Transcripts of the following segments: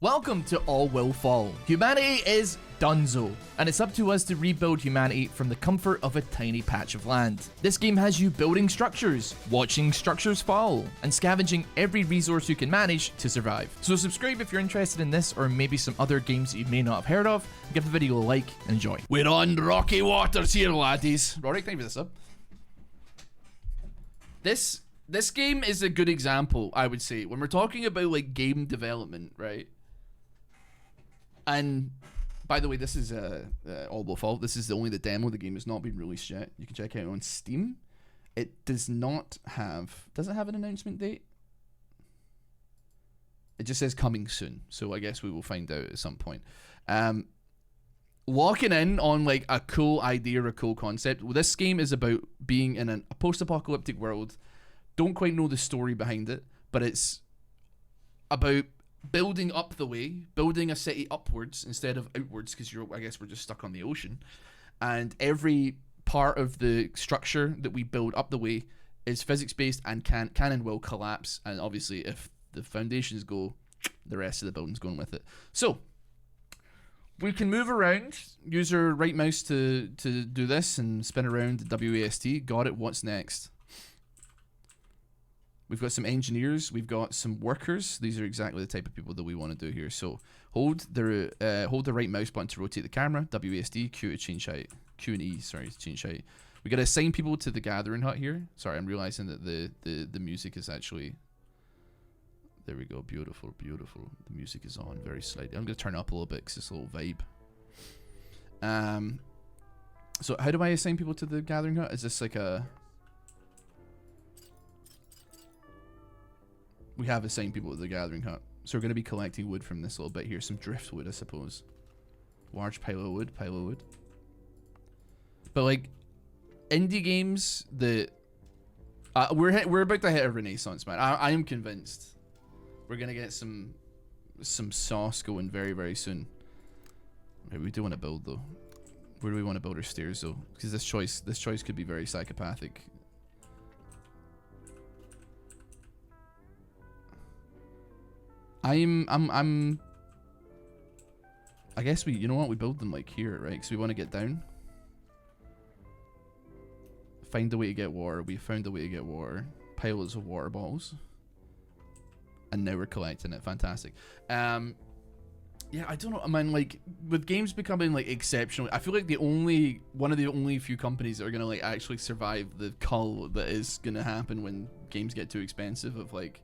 Welcome to All Will Fall. Humanity is donezo, and it's up to us to rebuild humanity from the comfort of a tiny patch of land. This game has you building structures, watching structures fall, and scavenging every resource you can manage to survive. So subscribe if you're interested in this or maybe some other games that you may not have heard of. Give the video a like and enjoy. We're on rocky waters here, laddies. Rory, thank you for this up. This game is a good example, I would say, when we're talking about like game development, right? And by the way, this is All Will Fall. This is only the demo. The game has not been released yet. You can check it out on Steam. It does not have... Does it have an announcement date? It just says coming soon. So I guess we will find out at some point. Locking in on like a cool idea or a cool concept. Well, this game is about being in a post-apocalyptic world. Don't quite know the story behind it, but it's about building up the way, building a city upwards instead of outwards, because I guess we're just stuck on the ocean, and every part of the structure that we build up the way is physics based and can and will collapse, and obviously if the foundations go, the rest of the building's going with it. So we can move around, use our right mouse to do this and spin around the WASD. Got it. What's next? We've got some engineers, we've got some workers. These are exactly the type of people that we want to do here. So hold the right mouse button to rotate the camera, WASD, Q to change height, Q and E, sorry, to change height. We got to assign people to the gathering hut here. Sorry, I'm realizing that the music is actually, there we go, beautiful, beautiful. The music is on very slightly. I'm going to turn it up a little bit because it's a little vibe. So how do I assign people to the gathering hut? Is this like a... We have assigned people to the gathering hut. So we're going to be collecting wood from this little bit here. Some driftwood, I suppose. Large pile of wood, But like, indie games that... we're about to hit a renaissance, man. I am convinced. We're going to get some sauce going very, very soon. Right, we do want to build, though. Where do we want to build our stairs, though? Because this choice could be very psychopathic. I guess you know what, we build them like here, right? Because we want to get down. Find a way to get water. We found a way to get water. Piles of water bottles. And now we're collecting it. Fantastic. Yeah, I don't know, man, like, with games becoming, like, exceptional, I feel like one of the only few companies that are gonna, like, actually survive the cull that is gonna happen when games get too expensive of, like,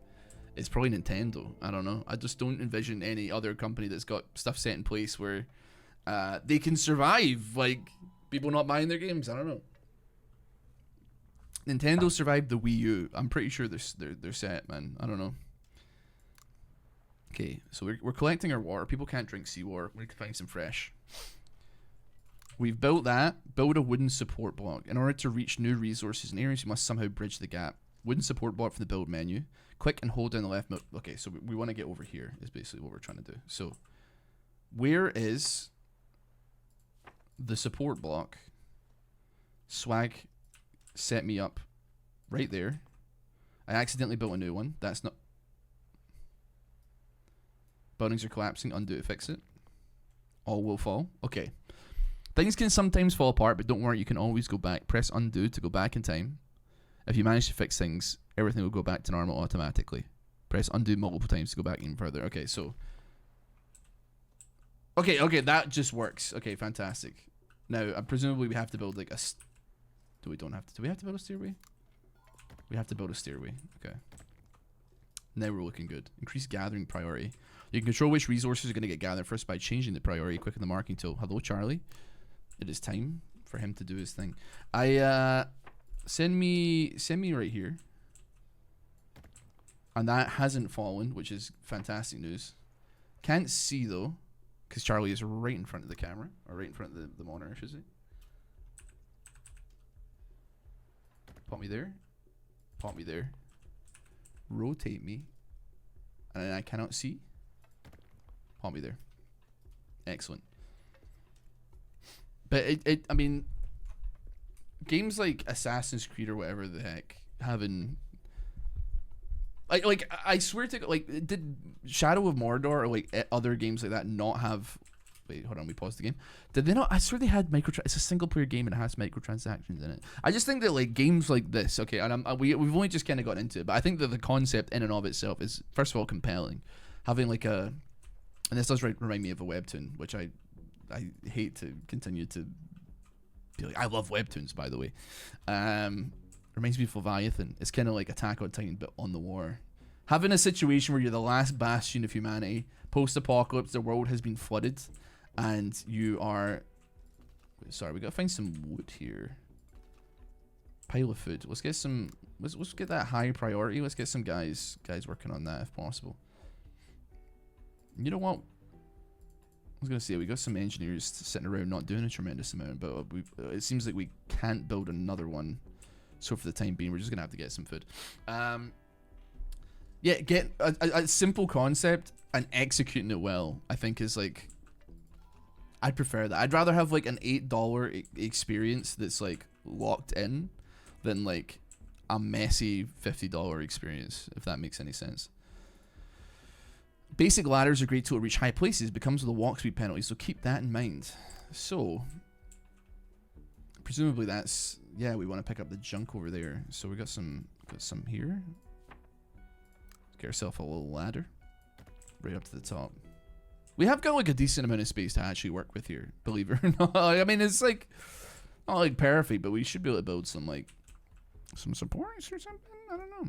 it's probably Nintendo. I don't know. I just don't envision any other company that's got stuff set in place where they can survive, like, people not buying their games. I don't know. Nintendo survived the Wii U. I'm pretty sure they're set, man. I don't know. Okay, so we're collecting our water. People can't drink seawater. We need to find some fresh. We've built that. Build a wooden support block. In order to reach new resources and areas, you must somehow bridge the gap. Wooden support block from the build menu. Click and hold down the left. Okay, so we want to get over here is basically what we're trying to do. So where is the support block? Swag set me up right there. I accidentally built a new one. That's not... Buildings are collapsing. Undo it, fix it. All will fall. Okay. Things can sometimes fall apart, but don't worry, you can always go back. Press undo to go back in time. If you manage to fix things, everything will go back to normal automatically. Press undo multiple times to go back even further. Okay, so... Okay, that just works. Okay, fantastic. Now, presumably we have to build like a... Do we have to build a stairway? We have to build a stairway. Okay. Now we're looking good. Increase gathering priority. You can control which resources are going to get gathered first by changing the priority. Click on the marking tool. Hello, Charlie. It is time for him to do his thing. Send me right here. And that hasn't fallen, which is fantastic news. Can't see though, because Charlie is right in front of the camera, or right in front of the monitor, I should say. Pop me there. Pop me there. Rotate me. And I cannot see. Pop me there. Excellent. But I mean, games like Assassin's Creed or whatever the heck, having I swear to God, like, did Shadow of Mordor or like other games like that not have? Wait, hold on, we paused the game. Did they not? I swear they had it's a single player game and it has microtransactions in it. I just think that like games like this, okay, and we've only just kind of got into it, but I think that the concept in and of itself is first of all compelling. Having like and this does remind me of a webtoon, which I hate to continue to be like, I love webtoons, by the way. Reminds me of Leviathan. It's kind of like Attack on Titan, but on the war. Having a situation where you're the last bastion of humanity, post-apocalypse, the world has been flooded, and you are... Sorry, we gotta find some wood here. Pile of food. Let's get some... Let's get that high priority. Let's get some guys working on that if possible. You know what? I was gonna say we got some engineers sitting around not doing a tremendous amount, but it seems like we can't build another one. So for the time being, we're just gonna have to get some food. Yeah, get a simple concept and executing it well, I think is like... I'd prefer that. I'd rather have like an $8 experience that's like locked in than like a messy $50 experience, if that makes any sense. Basic ladders are great tool to reach high places, but comes with a walk speed penalty, so keep that in mind. So, presumably that's... Yeah, we want to pick up the junk over there. So we got some here. Let's get ourselves a little ladder. Right up to the top. We have got like a decent amount of space to actually work with here, believe it or not. I mean, it's like not like perfect, but we should be able to build some like some supports or something. I don't know.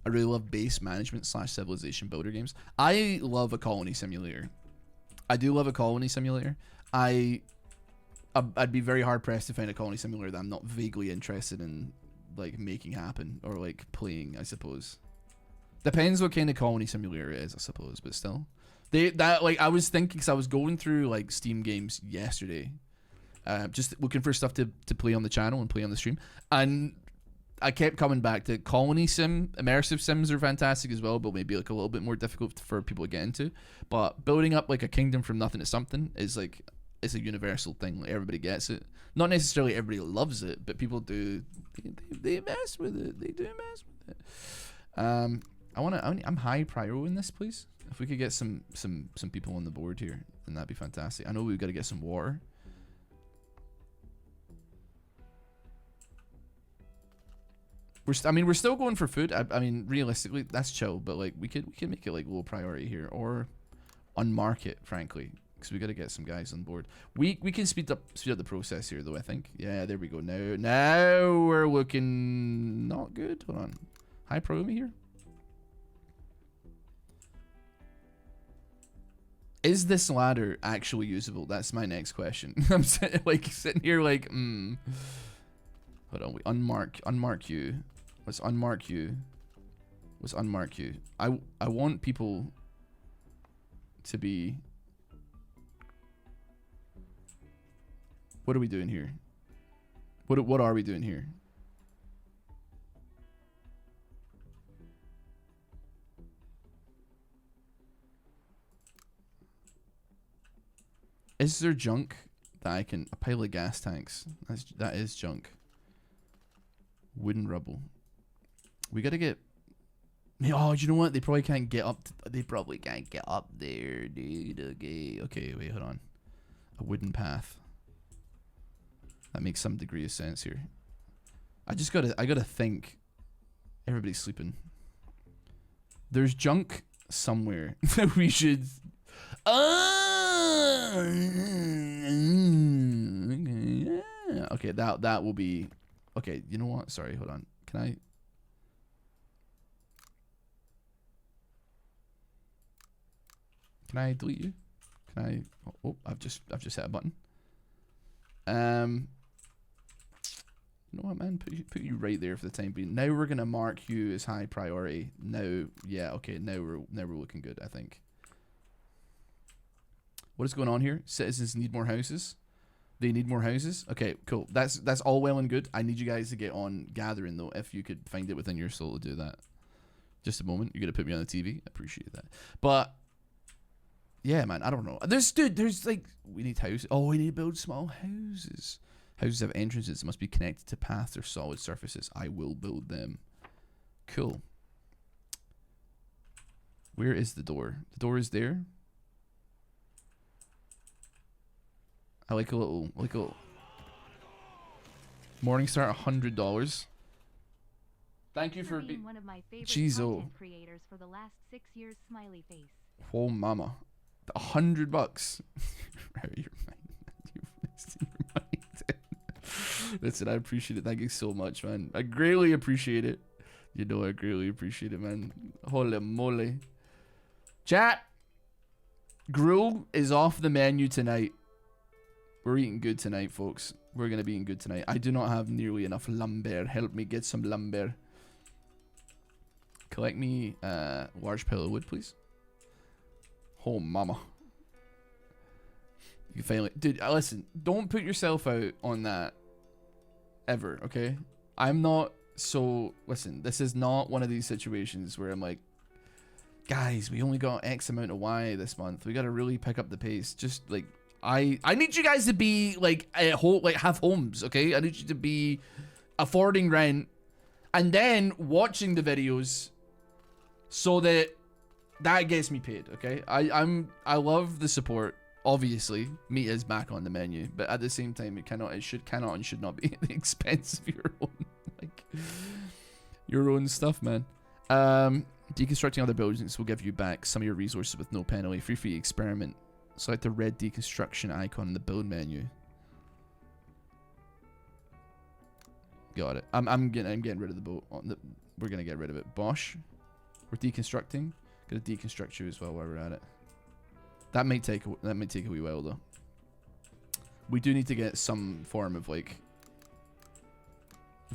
I really love base management / civilization builder games. I love a colony simulator. I do love a colony simulator. I'd be very hard pressed to find a colony simulator that I'm not vaguely interested in like making happen or like playing, I suppose. Depends what kind of colony simulator it is, I suppose, but still. I was thinking, because I was going through like Steam games yesterday, just looking for stuff to play on the channel and play on the stream, and I kept coming back to colony sim. Immersive sims are fantastic as well, but maybe like a little bit more difficult for people to get into. But building up like a kingdom from nothing to something is like, it's a universal thing. Like, everybody gets it. Not necessarily everybody loves it, but people do. They mess with it. They do mess with it. I'm high prior in this, please. If we could get some people on the board here, then that'd be fantastic. I know we've got to get some water. We're still going for food. I mean, realistically, that's chill, but like we can make it like low priority here, or unmark it, frankly, because we got to get some guys on board. We can speed up the process here, though. I think. Yeah, there we go. Now we're looking not good. Hold on, high priority here. Is this ladder actually usable? That's my next question. I'm sitting here like, Hold on, we unmark you. Let's unmark you. Let's unmark you. I want people to be... What are we doing here? What are we doing here? Is there junk that I can... A pile of gas tanks. That is junk. Wooden rubble. We gotta get... Oh, you know what? They probably can't get up... They probably can't get up there, dude. Okay, wait, hold on. A wooden path. That makes some degree of sense here. I gotta think. Everybody's sleeping. There's junk somewhere that we should... Okay, that will be... Okay, you know what? Sorry, hold on. Can I delete you? Can I... Oh, I've just hit a button. You know what, man? Put you right there for the time being. Now we're gonna mark you as high priority. Now, yeah, okay. Now we're looking good, I think. What is going on here? Citizens need more houses. They need more houses. Okay, cool. That's all well and good. I need you guys to get on gathering though. If you could find it within your soul to do that. Just a moment. You're gonna put me on the TV. Appreciate that. But yeah, man. I don't know. There's like we need houses. Oh, we need to build small houses. Houses have entrances that must be connected to paths or solid surfaces. I will build them. Cool. Where is the door? The door is there. I like a little, Morningstar, $100. Thank you for being one of my favorite content creators for the last 6 years. Smiley face. Oh mama, $100. You're Listen, I appreciate it. Thank you so much, man. I greatly appreciate it. You know, I greatly appreciate it, man. Holy moly. Chat. Gruel is off the menu tonight. We're eating good tonight, folks. We're going to be eating good tonight. I do not have nearly enough lumber. Help me get some lumber. Collect me a large pile of wood, please. Oh, mama. You finally... Dude, listen. Don't put yourself out on that. Ever, okay? I'm not so... Listen, this is not one of these situations where I'm like, guys, we only got X amount of Y this month. We got to really pick up the pace. Just, like... I need you guys to be, like, have homes, okay? I need you to be affording rent. And then watching the videos so that gets me paid, okay? I love the support. Obviously, meat is back on the menu, but at the same time, it cannot and should not be at the expense of your own, like, your own stuff, man. Deconstructing other buildings will give you back some of your resources with no penalty. Free experiment. Select the red deconstruction icon in the build menu. Got it. I'm getting rid of the boat. We're gonna get rid of it. Bosh. We're deconstructing. Gonna deconstruct you as well while we're at it. That might take a wee while though. We do need to get some form of like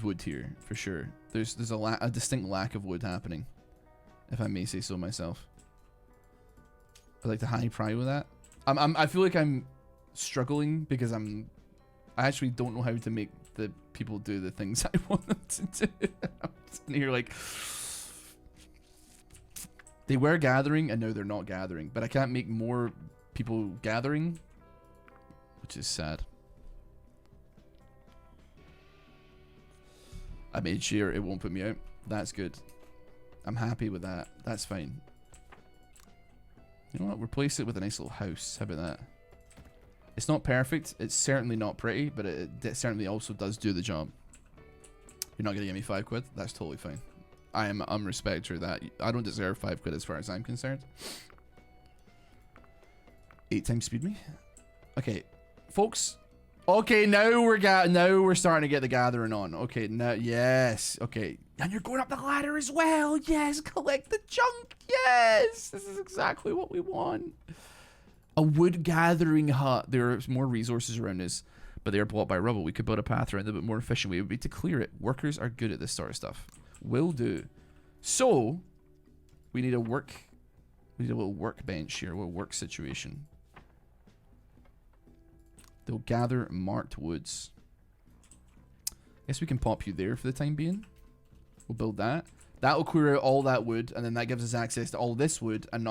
wood here for sure. There's a distinct lack of wood happening, if I may say so myself. I'd like to high pry with that. I feel like I'm struggling because I actually don't know how to make the people do the things I want them to do. I'm sitting here like, they were gathering and now they're not gathering, but I can't make more people gathering, which is sad. I made sure it won't put me out. That's good. I'm happy with that. That's fine. You know what? Replace it with a nice little house. How about that? It's not perfect. It's certainly not pretty, but it certainly also does do the job. You're not going to give me £5. That's totally fine. I'm respecter of that. I don't deserve £5 as far as I'm concerned. 8 times speed me. Okay, folks. Okay, now we're starting to get the gathering on. Okay, now yes. Okay, and you're going up the ladder as well. Yes, collect the junk. Yes, this is exactly what we want. A wood gathering hut. There are more resources around us, but they are blocked by rubble. We could build a path around it, but more efficient way would be to clear it. Workers are good at this sort of stuff. Will do. So we need a little workbench here, a little work situation. They'll gather marked woods. Guess we can pop you there for the time being. We'll build that. That'll clear out all that wood, and then that gives us access to all this wood, and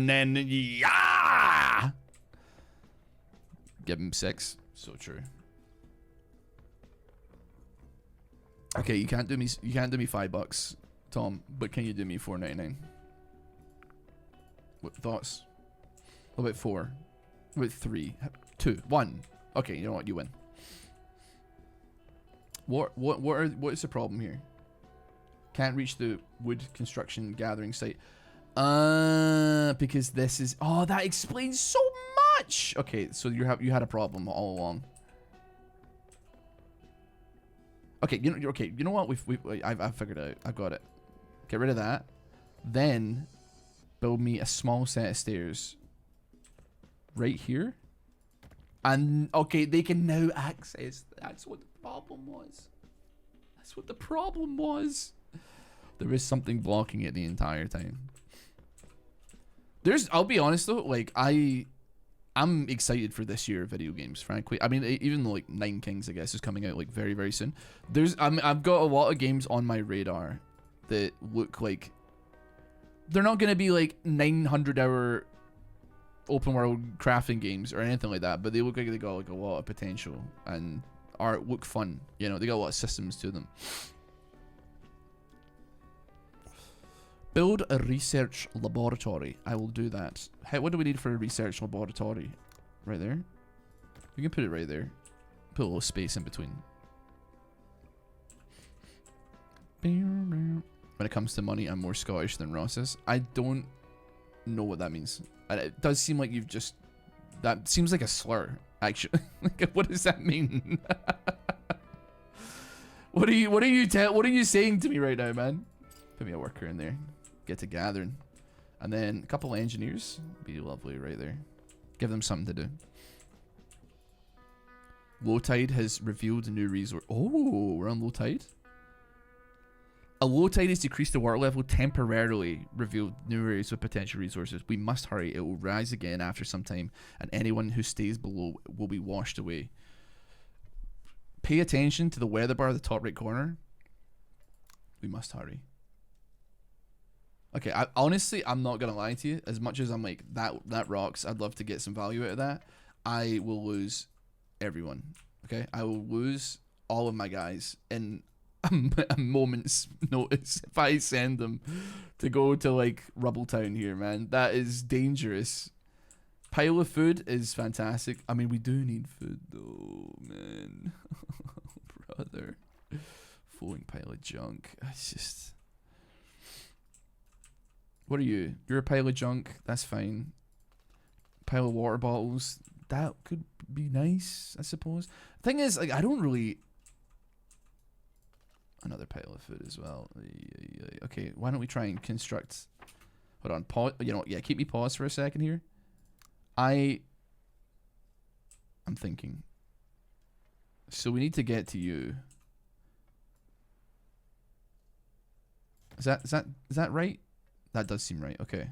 then yeah! Give him 6. So true. Okay, you can't do me $5, Tom, but can you do me $4.99? What thoughts? What about 4? What about 3? 2, 1. Okay, you know what? You win. What is the problem here? Can't reach the wood construction gathering site. Because this is... Oh, that explains so much! Okay, so you had a problem all along. Okay, you know what? I've figured it out. I've got it. Get rid of that. Then build me a small set of stairs right here. And okay, they can now access. That's what the problem was. That's what the problem was. There is something blocking it the entire time. I'll be honest though, like I'm excited for this year of video games, frankly. I mean, even though like Nine Kings, I guess, is coming out like very, very soon. I've got a lot of games on my radar that look like they're not gonna be like 900-hour open world crafting games or anything like that, but they look like they got like a lot of potential, and art look fun. You know, they got a lot of systems to them. Build a research laboratory. I will do that. What do we need for a research laboratory? Right there. We can put it right there. Put a little space in between. When it comes to money, I'm more Scottish than Ross is. I don't know what that means. And it does seem like you've just... That seems like a slur, actually. Like, what does that mean? What are you saying to me right now, man? Put me a worker in there. Get to gathering. And then a couple of engineers. Be lovely right there. Give them something to do. Low tide has revealed a new resource. Oh, we're on low tide? A low tide has decreased the water level temporarily, revealed new areas with potential resources. We must hurry. It will rise again after some time, and anyone who stays below will be washed away. Pay attention to the weather bar at the top right corner. We must hurry. Okay, honestly, I'm not gonna lie to you. As much as I'm like, that rocks, I'd love to get some value out of that. I will lose everyone. Okay, I will lose all of my guys in a moment's notice if I send them to go to like Rubbletown here, man. That is dangerous. Pile of food is fantastic. I mean, we do need food though, man. Brother. Flowing pile of junk. It's just... What are you? You're a pile of junk. That's fine. Pile of water bottles. That could be nice, I suppose. Thing is, like, I don't really... Another pile of food as well. Okay, why don't we try and construct... Hold on. Pause. You know, yeah, keep me paused for a second here. I'm thinking. So we need to get to you. Is that right? That does seem right. Okay.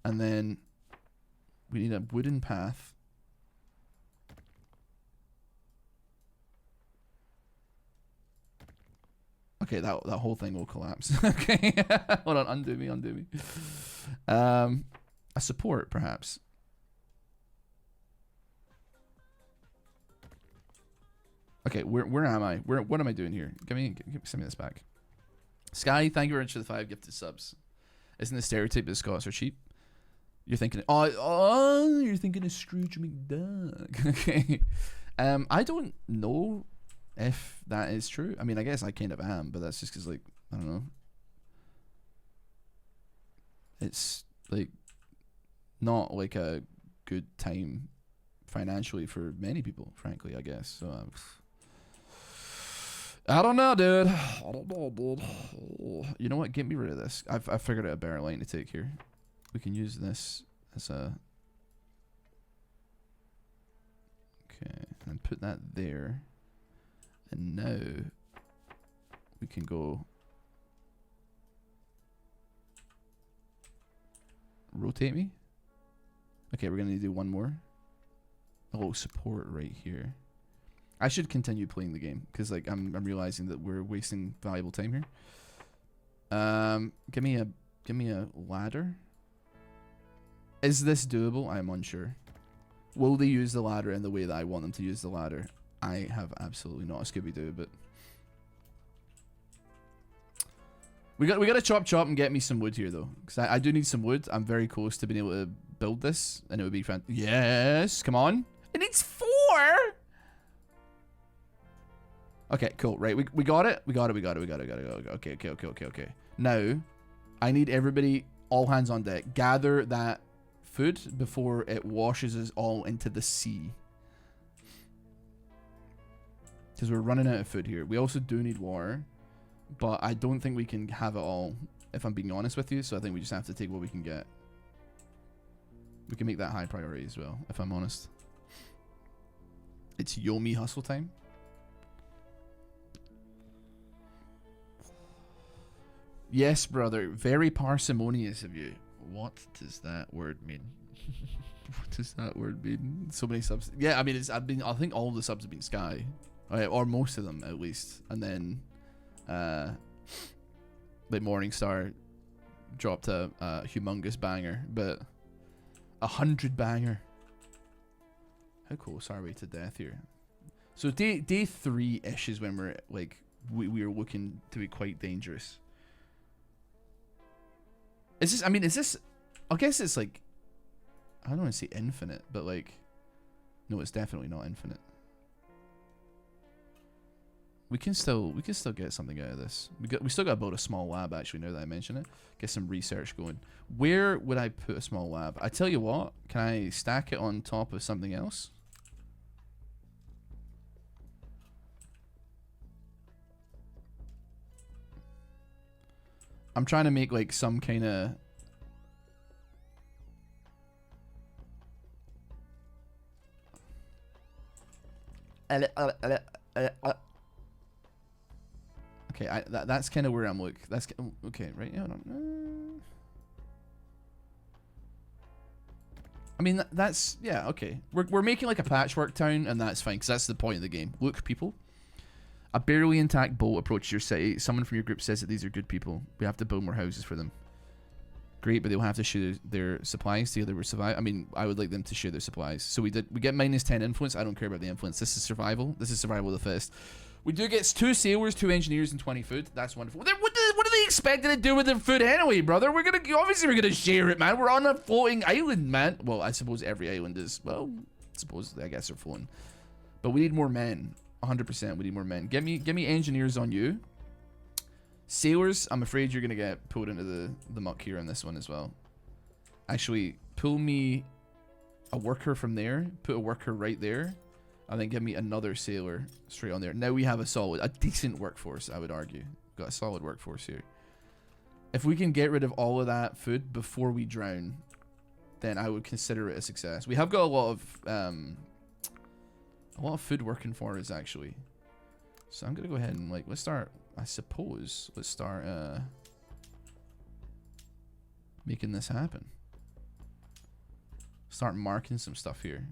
And then we need a wooden path. Okay, that whole thing will collapse. Okay. Hold on, undo me. A support perhaps. Okay, where am I? What am I doing here? Send me this back. Sky, thank you very much for the 5 gifted subs. Isn't the stereotype that Scots are cheap? You're thinking, you're thinking of Scrooge McDuck. Okay. I don't know if that is true. I mean, I guess I kind of am, but that's just because, like, I don't know. It's like not like a good time financially for many people, frankly, I guess. So I don't know, dude. You know what? Get me rid of this. I've figured out a better line to take here. We can use this as a... Okay, and put that there. And now we can go... Rotate me? Okay, we're gonna do one more. A little support right here. I should continue playing the game because, like, I'm realizing that we're wasting valuable time here. Give me a ladder. Is this doable? I'm unsure. Will they use the ladder in the way that I want them to use the ladder? I have absolutely not a Scooby-Doo, but we got to chop and get me some wood here though, because I do need some wood. I'm very close to being able to build this, and it would be fantastic. Yes, come on. It needs 4. Okay, cool. Right, we got it. We got it. Okay. Now, I need everybody, all hands on deck. Gather that food before it washes us all into the sea. Because we're running out of food here. We also do need water, but I don't think we can have it all, if I'm being honest with you. So I think we just have to take what we can get. We can make that high priority as well, if I'm honest. It's Yomi hustle time. Yes, brother. Very parsimonious of you. What does that word mean? What does that word mean? So many subs. Yeah, I mean, I think all of the subs have been Sky, or most of them at least. And then, like Morningstar dropped a humongous banger, but 100 banger. How close are we to death here? So day 3-ish is when we're like we are looking to be quite dangerous. Is this? I mean, is this? I guess it's like, I don't want to say infinite, but like, no, it's definitely not infinite. We can still get something out of this. We still got to build a small lab actually. Now that I mention it, get some research going. Where would I put a small lab? I tell you what, can I stack it on top of something else? I'm trying to make like some kind of okay, that's kind of where I'm looking. That's okay, right? Yeah, I mean, that's yeah, okay. We're making like a patchwork town, and that's fine because that's the point of the game. Look, people. A barely intact boat approaches your city. Someone from your group says that these are good people. We have to build more houses for them. Great, but they'll have to share their supplies together. We're survive. I mean, I would like them to share their supplies. So we get -10 influence. I don't care about the influence. This is survival. This is survival of the fittest. We do get 2 sailors, 2 engineers, and 20 food. That's wonderful. What are they expecting to do with their food anyway, brother? Obviously we're gonna share it, man. We're on a floating island, man. Well, I suppose every island is. Well, I guess they're floating. But we need more men. 100%. We need more men. Give me engineers on you. Sailors, I'm afraid you're gonna get pulled into the muck here on this one as well. Actually, pull me a worker from there. Put a worker right there. And then give me another sailor straight on there. Now we have a decent workforce, I would argue. Got a solid workforce here. If we can get rid of all of that food before we drown, then I would consider it a success. We have got a lot of food working for us actually. So I'm gonna go ahead and like let's start making this happen. Start marking some stuff here.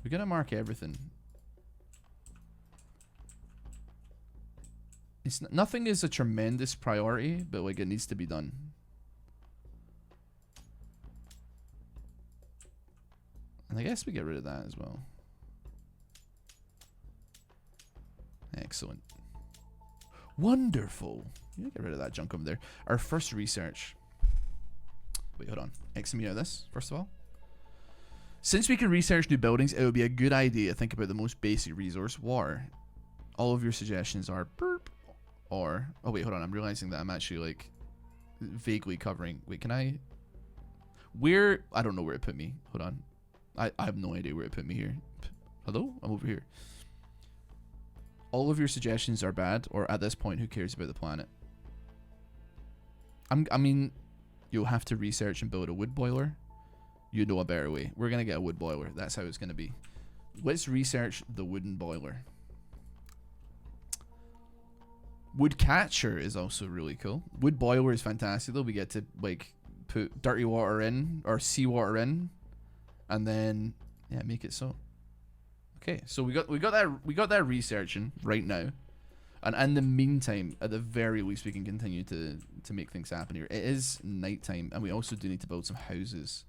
We're gonna mark everything. Nothing is a tremendous priority, but like it needs to be done. And I guess we get rid of that as well. Excellent. Wonderful. Yeah, get rid of that junk over there. Our first research. Wait, hold on. X me out of this, first of all. Since we can research new buildings, it would be a good idea to think about the most basic resource, water. All of your suggestions are burp or... Oh, wait, hold on. I'm realizing that I'm actually, like, vaguely covering... Wait, can I... Where... I don't know where it put me. Hold on. I have no idea where it put me here. Hello? I'm over here. All of your suggestions are bad, or at this point, who cares about the planet? I mean, you'll have to research and build a wood boiler. You know a better way. We're going to get a wood boiler. That's how it's going to be. Let's research the wooden boiler. Wood catcher is also really cool. Wood boiler is fantastic though. We get to like put dirty water in or seawater in, and then yeah, make it so. Okay, so we got that researching right now, and in the meantime, at the very least, we can continue to make things happen here. It is nighttime, and we also do need to build some houses.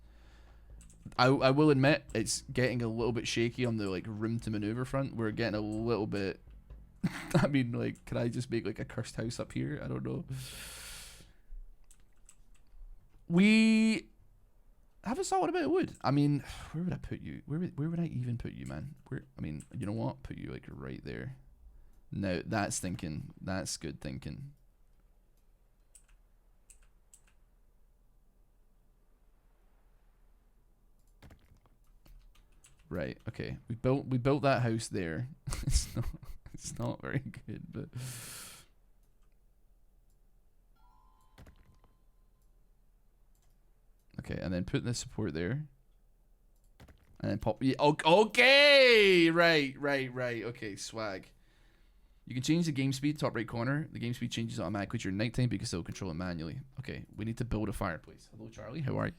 I will admit it's getting a little bit shaky on the like room to maneuver front. We're getting a little bit. I mean, like, can I just make like a cursed house up here? I don't know. We have a solid bit of wood. I mean, where would I put you? Where would I even put you, man? I mean, you know what? Put you like right there. No, that's thinking. That's good thinking. Right. Okay. We built that house there. It's not very good, but okay. And then put the support there, and then pop. Yeah, okay. Right. Okay. Swag. You can change the game speed, top right corner. The game speed changes automatically during nighttime, but you can still control it manually. Okay. We need to build a fireplace. Hello, Charlie. How are you?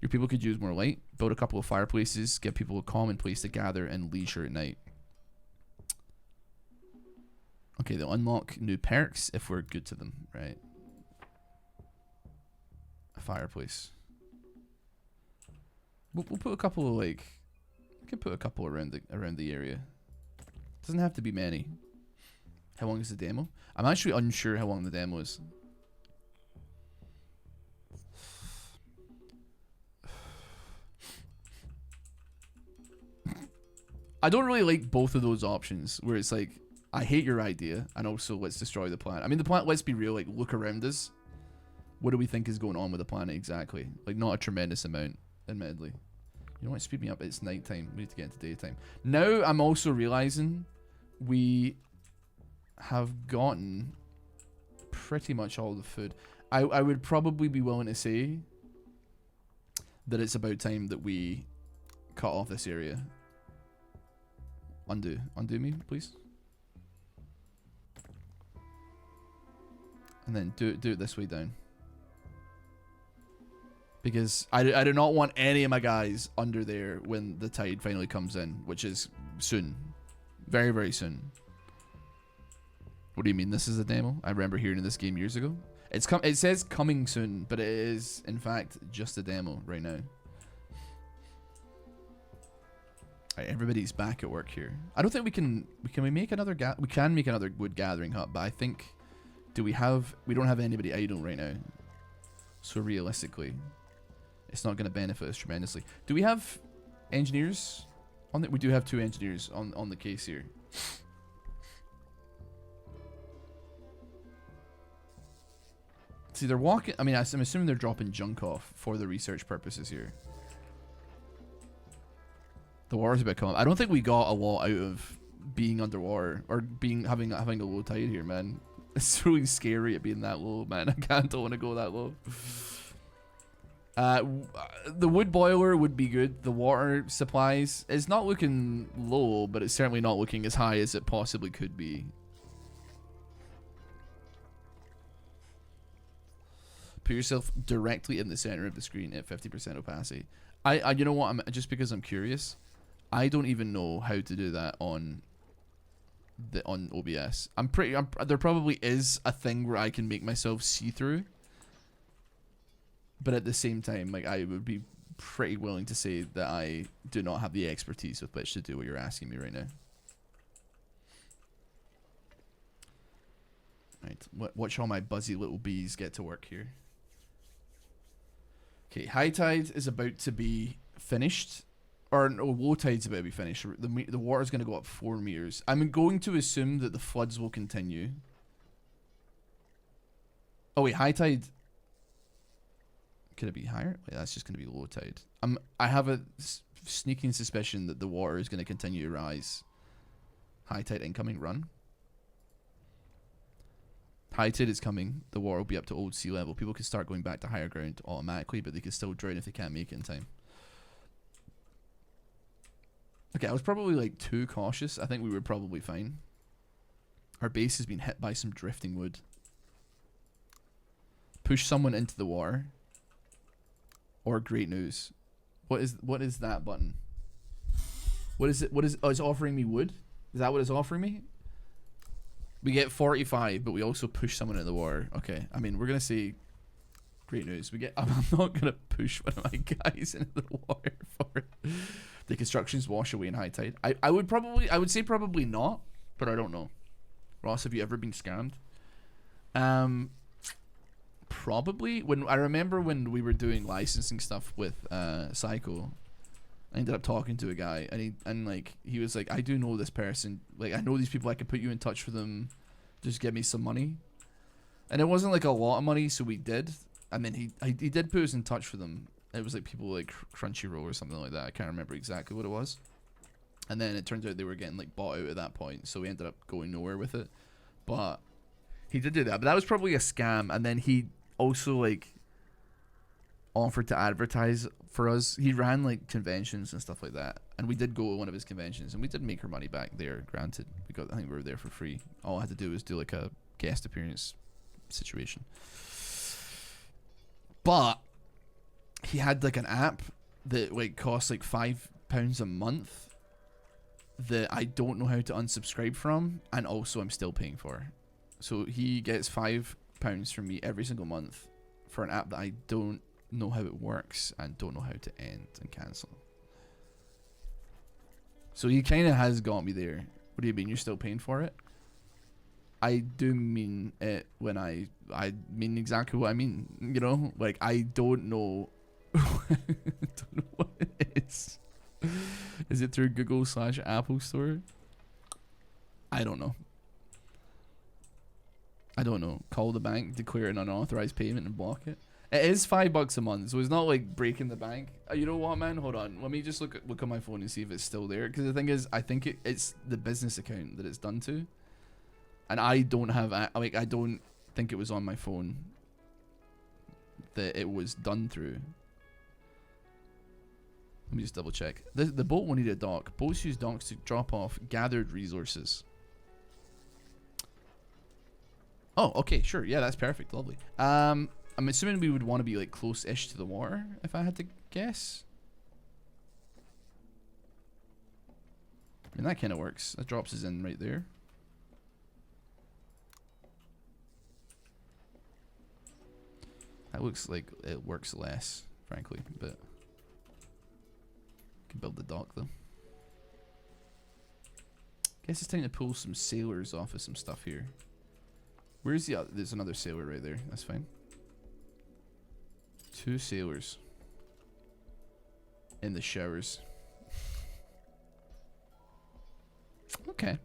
Your people could use more light. Build a couple of fireplaces. Give people a common place to gather and leisure at night. Okay, they'll unlock new perks if we're good to them, right? A fireplace. We'll put a couple of like... We can put a couple around the area. Doesn't have to be many. How long is the demo? I'm actually unsure how long the demo is. I don't really like both of those options where it's like, I hate your idea and also let's destroy the planet. I mean, the planet, let's be real, like look around us. What do we think is going on with the planet exactly? Like not a tremendous amount, admittedly. You know what, speed me up, it's nighttime. We need to get into daytime. Now I'm also realizing we have gotten pretty much all the food. I would probably be willing to say that it's about time that we cut off this area. Undo me, please. And then do it this way down. Because I do not want any of my guys under there when the tide finally comes in, which is soon. Very, very soon. What do you mean this is a demo? I remember hearing this game years ago. It says coming soon, but it is in fact just a demo right now. Alright, everybody's back at work here. I don't think we can make another we can make another wood gathering hut, but I think we don't have anybody idle right now. So realistically, it's not going to benefit us tremendously. Do we have engineers on it? We do have 2 engineers on the case here. See, they're walking. I mean, I'm assuming they're dropping junk off for the research purposes here. The water's about to come up. I don't think we got a lot out of being underwater or having a low tide here, man. It's really scary at being that low, man. I don't want to go that low. The wood boiler would be good. The water supplies is not looking low, but it's certainly not looking as high as it possibly could be. Put yourself directly in the center of the screen at 50% opacity. You know what? Just because I'm curious, I don't even know how to do that on OBS. There probably is a thing where I can make myself see through, but at the same time, like I would be pretty willing to say that I do not have the expertise with which to do what you're asking me right now. Right, watch all my buzzy little bees get to work here. Okay, high tide is about to be finished. Or no, low tide's about to be finished. The water's going to go up 4 meters. I'm going to assume that the floods will continue. Oh wait, high tide. Could it be higher? Wait, that's just going to be low tide. I have a sneaking suspicion that the water is going to continue to rise. High tide incoming, run. High tide is coming. The water will be up to old sea level. People can start going back to higher ground automatically, but they can still drown if they can't make it in time. Okay, I was probably like too cautious. I think we were probably fine. Our base has been hit by some drifting wood. Push someone into the water. Or great news. What is that button? What is it? Oh, it's offering me wood? Is that what it's offering me? We get 45, but we also push someone into the water. Okay, I mean, we're going to say great news. I'm not going to push one of my guys into the water for it. The constructions wash away in high tide. I would say probably not, but I don't know. Ross, have you ever been scammed? Probably. I remember when we were doing licensing stuff with Psycho, I ended up talking to a guy and he was like, I do know this person. Like, I know these people. I can put you in touch with them. Just give me some money. And it wasn't like a lot of money, so we did. And then he did put us in touch with them. It was like people like Crunchyroll or something like that. I can't remember exactly what it was. And then it turns out they were getting like bought out at that point, so we ended up going nowhere with it. But he did do that. But that was probably a scam. And then he also like offered to advertise for us. He ran like conventions and stuff like that, and we did go to one of his conventions, and we did make our money back there. Granted, I think we were there for free. All I had to do was do like a guest appearance situation. But he had like an app that like cost like £5 a month that I don't know how to unsubscribe from, and also I'm still paying for. So he gets £5 from me every single month for an app that I don't know how it works and don't know how to end and cancel. So he kind of has got me there. What do you mean you're still paying for it? I do mean it when I mean exactly what I mean. You know, like I don't know. I don't know what it is. Is it through Google/Apple Store? I don't know. I don't know. Call the bank, declare an unauthorized payment, and block it. It is $5 a month, so it's not like breaking the bank. You know what, man? Hold on. Let me just look on my phone and see if it's still there. Because the thing is, I think it's the business account that it's done to, and I don't have I don't think it was on my phone that it was done through. Let me just double check. The boat will need a dock. Boats use docks to drop off gathered resources. Oh, okay, sure. Yeah, that's perfect. Lovely. I'm assuming we would want to be like close-ish to the water, if I had to guess. I mean, that kind of works. That drops us in right there. That looks like it works less, frankly, but can build the dock though. Guess it's time to pull some sailors off of some stuff here. Where's the other? There's another sailor right there. That's fine. 2 sailors in the showers. Okay.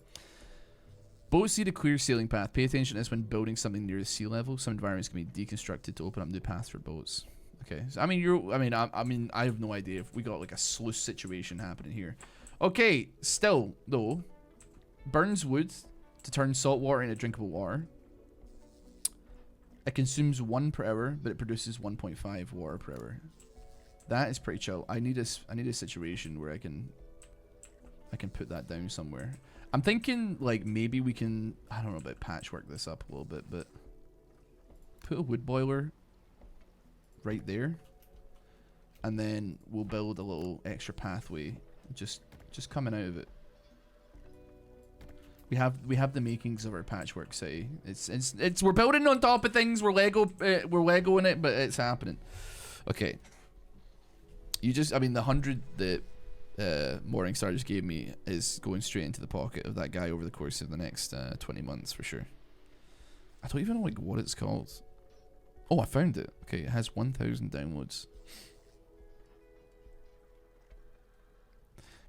Boats need a clear sailing path. Pay attention to this when building something near the sea level. Some environments can be deconstructed to open up new paths for boats. Okay. So, I mean, I have no idea if we got like a sluice situation happening here. Okay. Still, though, burns wood to turn salt water into drinkable water. It consumes 1 per hour, but it produces 1.5 water per hour. That is pretty chill. I need a situation where I can put that down somewhere. I'm thinking like maybe we can, I don't know about patchwork this up a little bit, but put a wood boiler right there, and then we'll build a little extra pathway just coming out of it. We have the makings of our patchwork city. It's we're building on top of things. We're Legoing it, but it's happening. Okay. I mean, the 100 that Morningstar just gave me is going straight into the pocket of that guy over the course of the next 20 months for sure. I don't even know like what it's called. Oh, I found it. Okay, it has 1,000 downloads.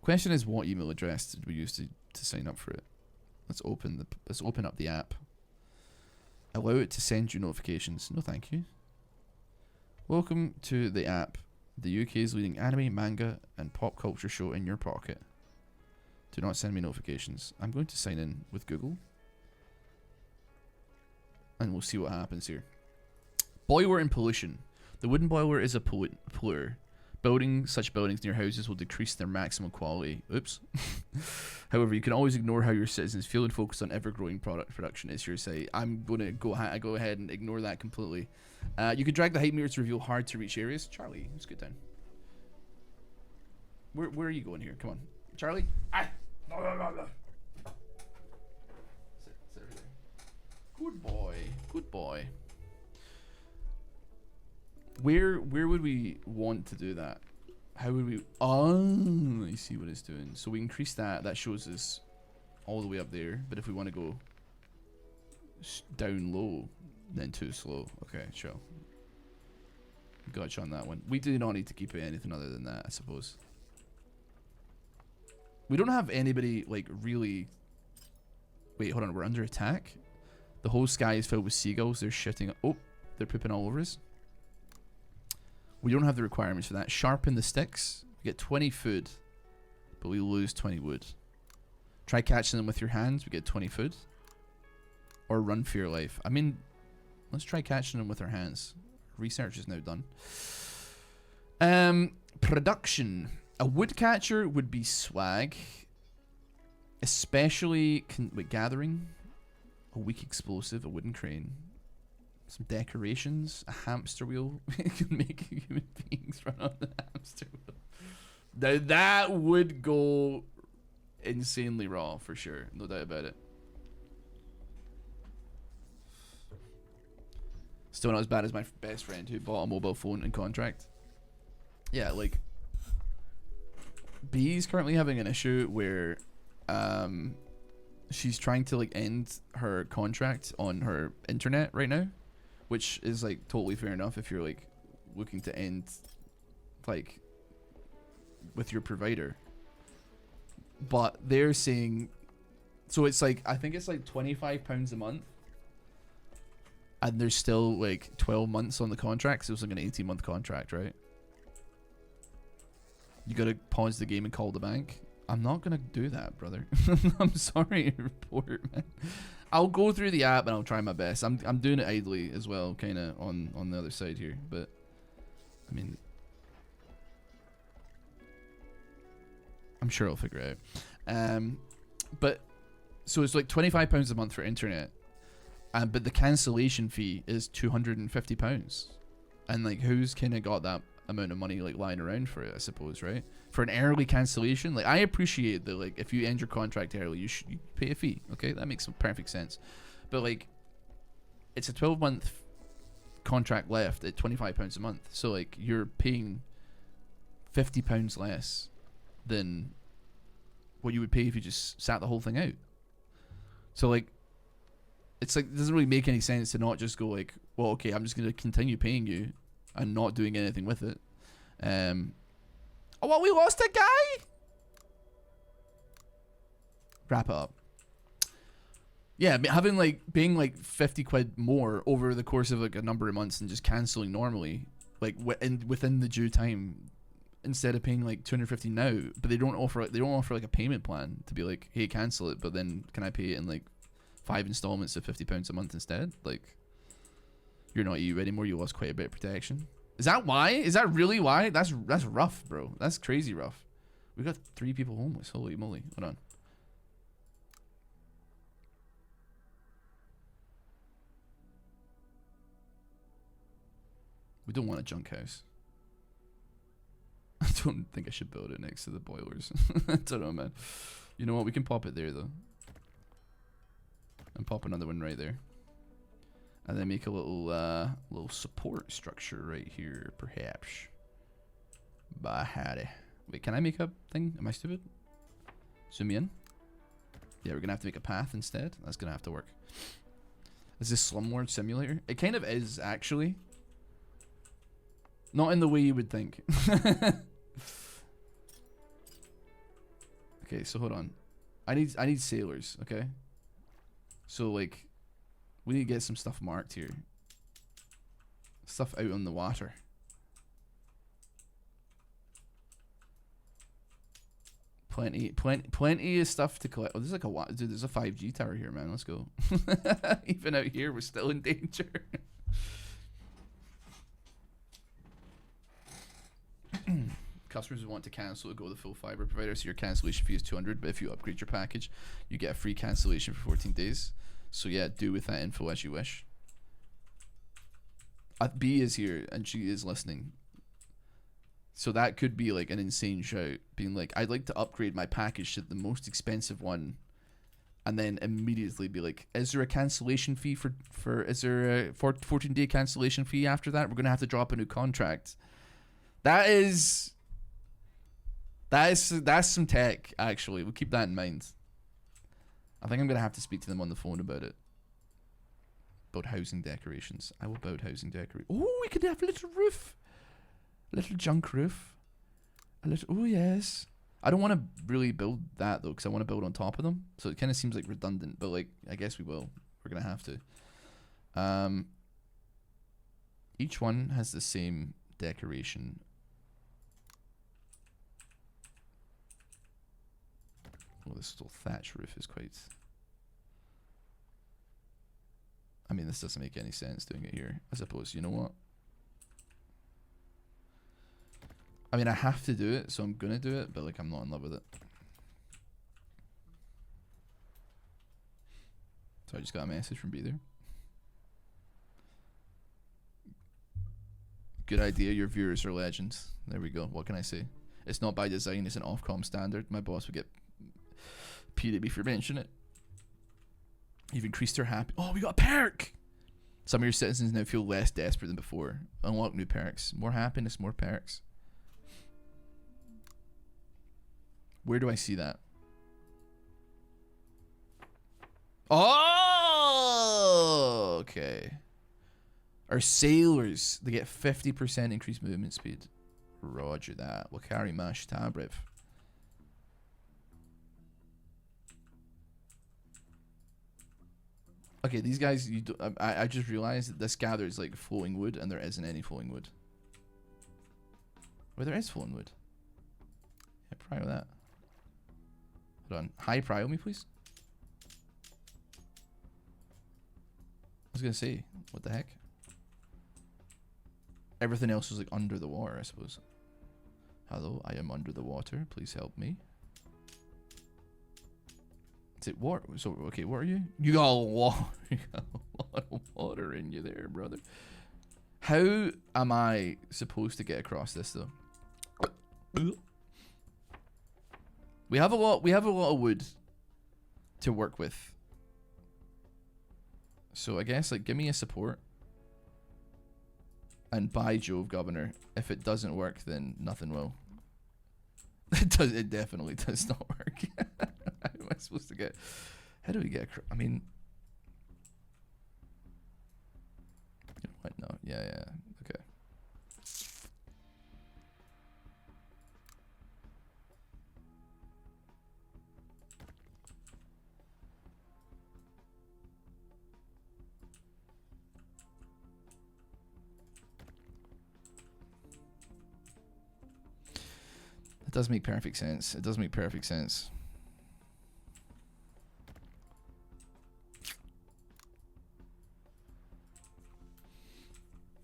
Question is, what email address did we use to sign up for it? Let's open up the app. Allow it to send you notifications. No, thank you. Welcome to the app, the UK's leading anime, manga, and pop culture show in your pocket. Do not send me notifications. I'm going to sign in with Google, and we'll see what happens here. Boiler and pollution. The wooden boiler is a polluter. Building such buildings near houses will decrease their maximum quality. Oops. However, you can always ignore how your citizens feel and focus on ever-growing product production. Is your say. I'm going to go ahead and ignore that completely. You can drag the height meter to reveal hard-to-reach areas. Charlie, let's get down. Where are you going here? Come on, Charlie. Ah. Sit over there. Good boy. Good boy. Where would we want to do that? How would we? Oh, I see what it's doing. So we increase that. That shows us all the way up there. But if we want to go down low, then too slow. Okay, sure. Gotcha on that one. We do not need to keep it anything other than that, I suppose. We don't have anybody like really. Wait, hold on. We're under attack. The whole sky is filled with seagulls. They're shitting. Oh, they're pooping all over us. We don't have the requirements for that. Sharpen the sticks. We get 20 food, but we lose 20 wood. Try catching them with your hands. We get 20 food. Or run for your life. I mean, let's try catching them with our hands. Research is now done. Production. A woodcatcher would be swag. Especially with gathering. A weak explosive. A wooden crane. Some decorations, a hamster wheel. You can make human beings run on the hamster wheel. Now that would go insanely raw for sure, no doubt about it. Still not as bad as my best friend who bought a mobile phone in contract. Yeah, like B's currently having an issue where she's trying to like end her contract on her internet right now, which is like totally fair enough if you're like looking to end like with your provider. But they're saying, so it's like, I think it's like £25 a month, and there's still like 12 months on the contract, so it's like an 18-month contract, right? You gotta pause the game and call the bank. I'm not gonna do that, brother. I'm sorry to report, man. I'll go through the app and I'll try my best. I'm doing it idly as well, kind of on the other side here, but I mean, I'm sure I'll figure it out. But so it's like £25 a month for internet, but the cancellation fee is £250, and like who's kind of got that amount of money like lying around for it, I suppose, right? For an early cancellation, like I appreciate that, like if you end your contract early, you pay a fee. Okay, that makes perfect sense. But like, it's a 12-month contract left at £25 a month, so like you're paying £50 less than what you would pay if you just sat the whole thing out. So like, it's like, it doesn't really make any sense to not just go like, well, okay, I'm just gonna continue paying you and not doing anything with it. Oh, well, we lost a guy. Wrap it up. Yeah, having like paying like 50 quid more over the course of like a number of months and just cancelling normally, like within the due time, instead of paying like 250 now. But they don't offer like a payment plan to be like, hey, cancel it, but then can I pay it in like 5 installments of £50 a month instead? Like, you're not EU anymore. You lost quite a bit of protection. Is that why? Is that really why? That's rough, bro. That's crazy rough. We got 3 people homeless. Holy moly. Hold on. We don't want a junk house. I don't think I should build it next to the boilers. I don't know, man. You know what? We can pop it there, though. And pop another one right there. And then make a little support structure right here, perhaps. Bah, howdy. Wait, can I make a thing? Am I stupid? Zoom me in. Yeah, we're gonna have to make a path instead. That's gonna have to work. Is this Slumlord Simulator? It kind of is, actually. Not in the way you would think. Okay, so hold on. I need sailors, okay? So like, we need to get some stuff marked here. Stuff out on the water. Plenty of stuff to collect. Oh, there's like a dude. There's a 5G tower here, man. Let's go. Even out here, we're still in danger. Customers who want to cancel will go with the full fiber provider, so your cancellation fee is $200. But if you upgrade your package, you get a free cancellation for 14 days. So yeah, do with that info as you wish. B is here and she is listening. So that could be like an insane shout, being like, I'd like to upgrade my package to the most expensive one, and then immediately be like, is there a cancellation fee is there a 14-day cancellation fee after that? We're gonna have to drop a new contract. That's some tech, actually. We'll keep that in mind. I think I'm gonna have to speak to them on the phone about it. About housing decorations. I will build housing decorations. Oh, we could have a little roof. A little junk roof. A little. Oh yes. I don't want to really build that though, because I want to build on top of them. So it kind of seems like redundant, but like I guess we will. We're gonna have to. Each one has the same decoration. Oh, this little thatch roof is quite... I mean, this doesn't make any sense doing it here. I suppose, you know what? I mean, I have to do it, so I'm gonna do it, but like, I'm not in love with it. So I just got a message from B there. Good idea, your viewers are legends. There we go. What can I say? It's not by design, it's an Ofcom standard. My boss would get peed at me for mentioning it. You've increased their happy. Oh, we got a perk! Some of your citizens now feel less desperate than before. Unlock new perks. More happiness, more perks. Where do I see that? Oh, okay. Our sailors, they get 50% increased movement speed. Roger that. We'll carry mash tabriv. Okay, these guys, you do, I just realized that this gathers like flowing wood, and there isn't any flowing wood. Well, there is flowing wood. Yeah, prio that. Hold on. High prio me, please. I was gonna say, what the heck? Everything else was like under the water, I suppose. Hello, I am under the water. Please help me. Is it water? So, okay, what are you? You got a lot, you got a lot of water in you there, brother. How am I supposed to get across this though? We have a lot of wood to work with. So I guess like give me a support. And by Jove, Governor, if it doesn't work, then nothing will. It definitely does not work. How am I supposed to get? How do we get across? I mean, what? No, yeah, okay. It does make perfect sense. It does make perfect sense.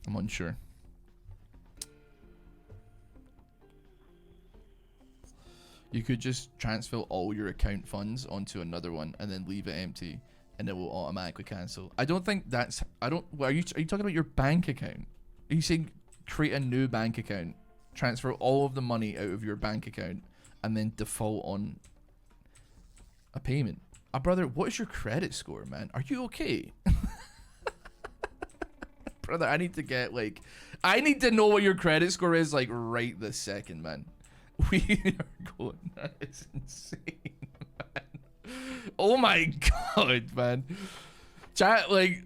I'm unsure. You could just transfer all your account funds onto another one and then leave it empty, and it will automatically cancel. I don't think that's. I don't. Well, are you talking about your bank account? Are you saying create a new bank account, transfer all of the money out of your bank account, and then default on a payment? Brother, what is your credit score, man? Are you okay? Brother, I need to get like, I need to know what your credit score is like right this second, man. We are going, that is insane, man. Oh my god, man. Chat, like,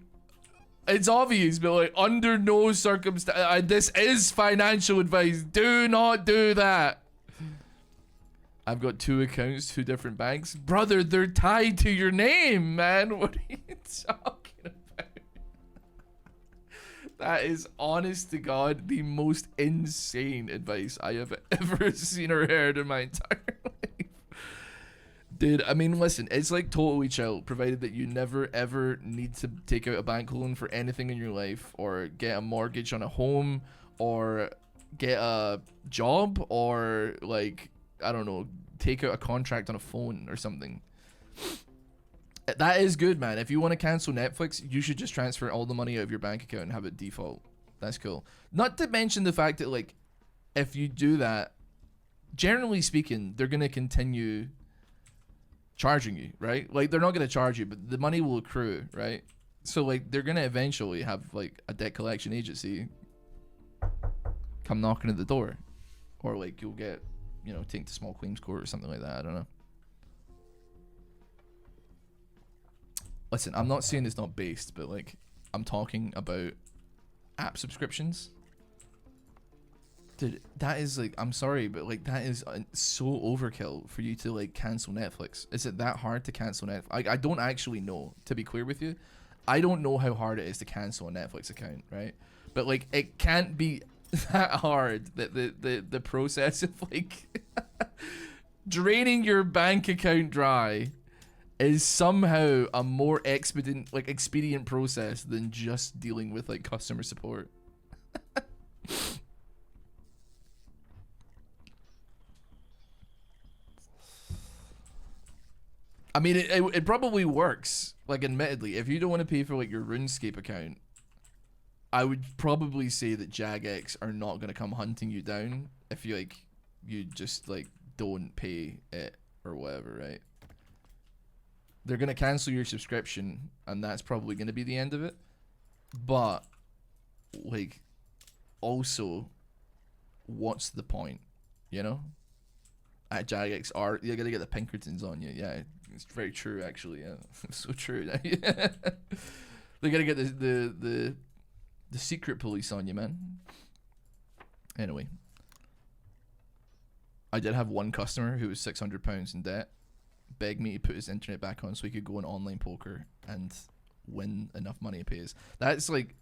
it's obvious, but like, under no circumstance, this is financial advice. Do not do that. I've got 2 accounts, 2 different banks. Brother, they're tied to your name, man. What are you talking about? That is, honest to God, the most insane advice I have ever seen or heard in my entire life. Dude, I mean, listen, it's like totally chill, provided that you never ever need to take out a bank loan for anything in your life, or get a mortgage on a home, or get a job, or like, I don't know, take out a contract on a phone or something. That is good, man. If you want to cancel Netflix, you should just transfer all the money out of your bank account and have it default. That's cool. Not to mention the fact that, like, if you do that, generally speaking, they're going to continue charging you, right? Like, they're not going to charge you, but the money will accrue, right? So, like, they're going to eventually have, like, a debt collection agency come knocking at the door. Or, like, you'll get, you know, taken to small claims court or something like that. I don't know. Listen, I'm not saying it's not based, but like, I'm talking about app subscriptions. Dude, that is like, I'm sorry, but like, that is so overkill for you to like cancel Netflix. Is it that hard to cancel Netflix? I don't actually know, to be clear with you. I don't know how hard it is to cancel a Netflix account, right? But like, it can't be that hard that the process of like draining your bank account dry is somehow a more expedient process than just dealing with like customer support. I mean, it probably works. Like, admittedly, if you don't want to pay for like your RuneScape account, I would probably say that Jagex are not gonna come hunting you down if you like, you just like don't pay it or whatever, right? They're going to cancel your subscription, and that's probably going to be the end of it. But, like, also, what's the point? You know? At Jagex, you're going to get the Pinkertons on you. Yeah, It's very true, actually. Yeah, so true. They gotta get the secret police on you, man. Anyway, I did have one customer who was £600 in debt, beg me to put his internet back on so he could go on online poker and win enough money to pay his. That's like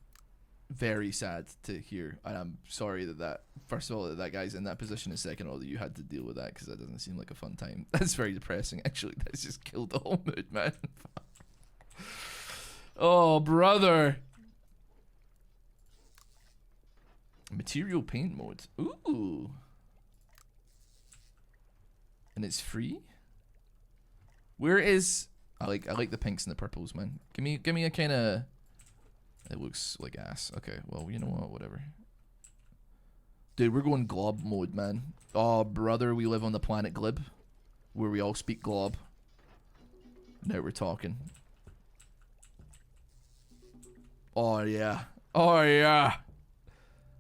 very sad to hear, and I'm sorry that first of all that guy's in that position, and second of all that you had to deal with that, because that doesn't seem like a fun time. That's very depressing, actually. That's just killed the whole mood, man. Oh, brother. Material paint mode. Ooh. And it's free? Where is... I like the pinks and the purples, man. Give me a kind of... It looks like ass. Okay, well, you know what? Whatever. Dude, we're going glob mode, man. Oh, brother, we live on the planet Glib, where we all speak glob. Now we're talking. Oh, yeah. Oh, yeah.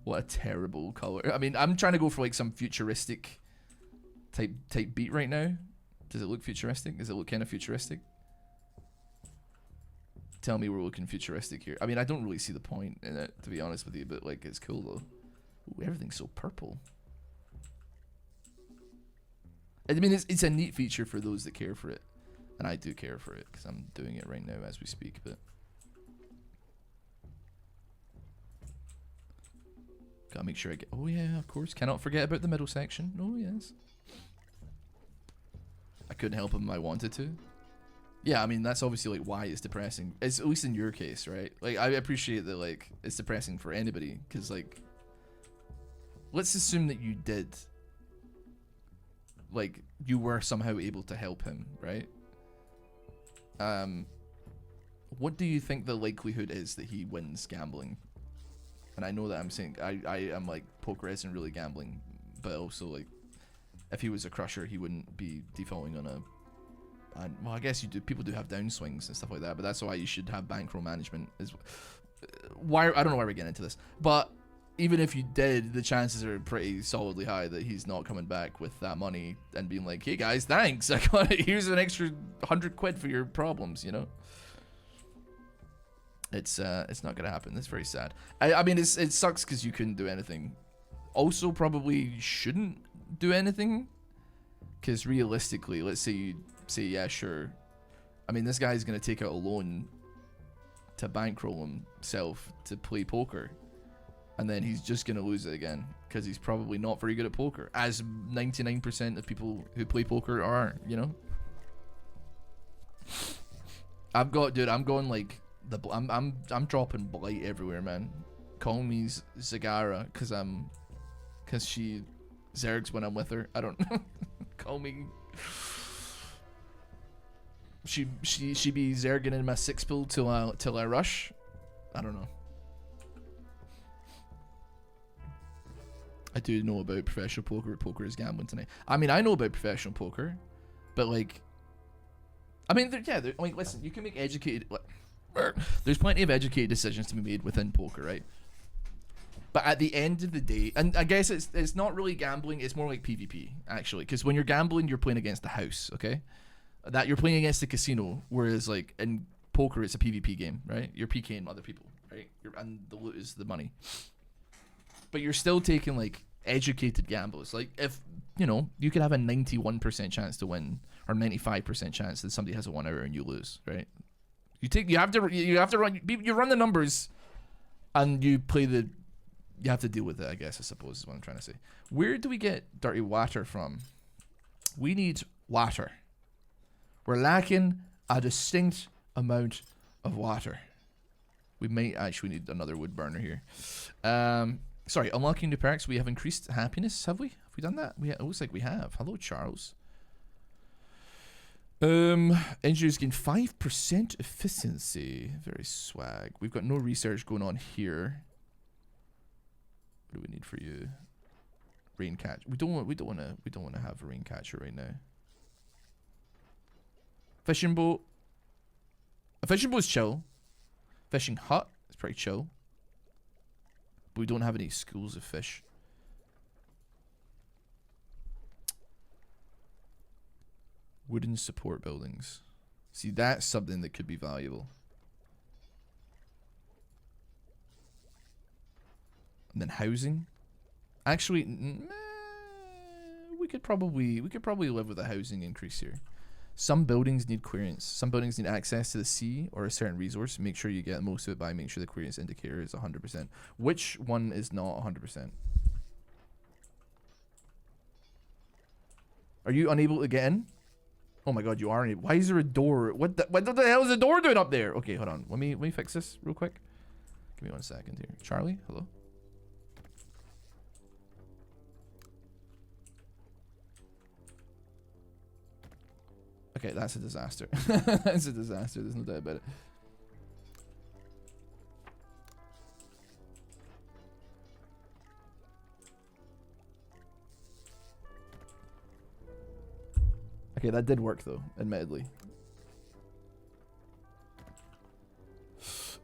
What a terrible color. I mean, I'm trying to go for like some futuristic type beat right now. Does it look futuristic? Does it look kind of futuristic? Tell me we're looking futuristic here. I mean, I don't really see the point in it, to be honest with you, but like, it's cool though. Ooh, everything's so purple. I mean, it's a neat feature for those that care for it, and I do care for it because I'm doing it right now as we speak. But gotta make sure I get. Oh yeah, of course. Cannot forget about the middle section. Oh yes. I couldn't help him. I wanted to. Yeah, I mean, that's obviously like why it's depressing. It's at least in your case, right? Like, I appreciate that like it's depressing for anybody, because like, let's assume that you did, like, you were somehow able to help him, right? What do you think the likelihood is that he wins gambling? And I know that I'm saying I am like, poker isn't really gambling, but also like, if he was a crusher, he wouldn't be defaulting on a. Well, I guess you do. People do have downswings and stuff like that, but that's why you should have bankroll management. Is why I don't know why we're getting into this, but even if you did, the chances are pretty solidly high that he's not coming back with that money and being like, "Hey guys, thanks. I got it. Here's an extra 100 quid for your problems." You know, it's not gonna happen. That's very sad. I mean, it sucks because you couldn't do anything. Also, probably shouldn't do anything, because realistically, let's say you say, yeah, sure. I mean, this guy's gonna take out a loan to bankroll himself to play poker, and then he's just gonna lose it again because he's probably not very good at poker, as 99% of people who play poker are. You know, I'm going like I'm dropping blight everywhere, man. Call me Zagara because she zergs when I'm with her. I don't know. Call me. She be zerging in my six pool till I rush. I don't know. I do know about professional poker. Poker is gambling tonight. I mean, I know about professional poker, but like, I mean, like, listen, you can make educated. There's plenty of educated decisions to be made within poker, right? But at the end of the day, and I guess it's not really gambling. It's more like PvP, actually, because when you're gambling, you're playing against the house, okay? That you're playing against the casino, whereas like in poker, it's a PvP game, right? You're PKing other people, right? And the loot is the money. But you're still taking like educated gambles. Like, if you know, you could have a 91% chance to win or 95% chance that somebody has a 1 hour and you lose, right? You have to run the numbers, and you have to deal with it, I guess, I suppose is what I'm trying to say. Where do we get dirty water from? We need water. We're lacking a distinct amount of water. We might actually need another wood burner here. Sorry, unlocking new perks. We have increased happiness, have we? Have we done that? It looks like we have. Hello, Charles. Engineers gain 5% efficiency. Very swag. We've got no research going on here. What do we need for you? Rain catch. We don't want to have a rain catcher right now. Fishing boat. A fishing boat's chill. Fishing hut is pretty chill. But we don't have any schools of fish. Wooden support buildings. See, that's something that could be valuable. And then housing. Actually, we could probably live with a housing increase here. Some buildings need clearance. Some buildings need access to the sea or a certain resource. Make sure you get most of it by making sure the clearance indicator is 100%. Which one is not 100%? Are you unable to get in? Oh my god, you are unable. Why is there a door? What the hell is the door doing up there? Okay, hold on. Let me fix this real quick. Give me 1 second here. Charlie, hello? Okay, that's a disaster. That's a disaster. There's no doubt about it. Okay, that did work though, admittedly.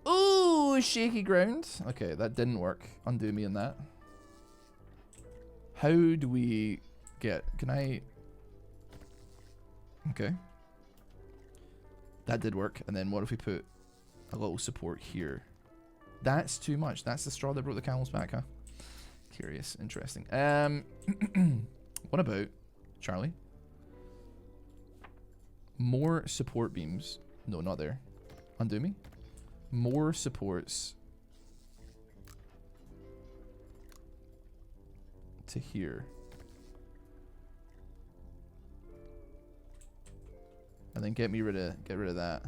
Ooh, shaky ground. Okay, that didn't work. Undo me on that. How do we get... Can I... Okay. That did work. And then what if we put a little support here? That's too much. That's the straw that broke the camel's back, huh? Curious. Interesting. What about... Charlie? More support beams. No, not there. Undo me. More supports to here. And then get rid of that.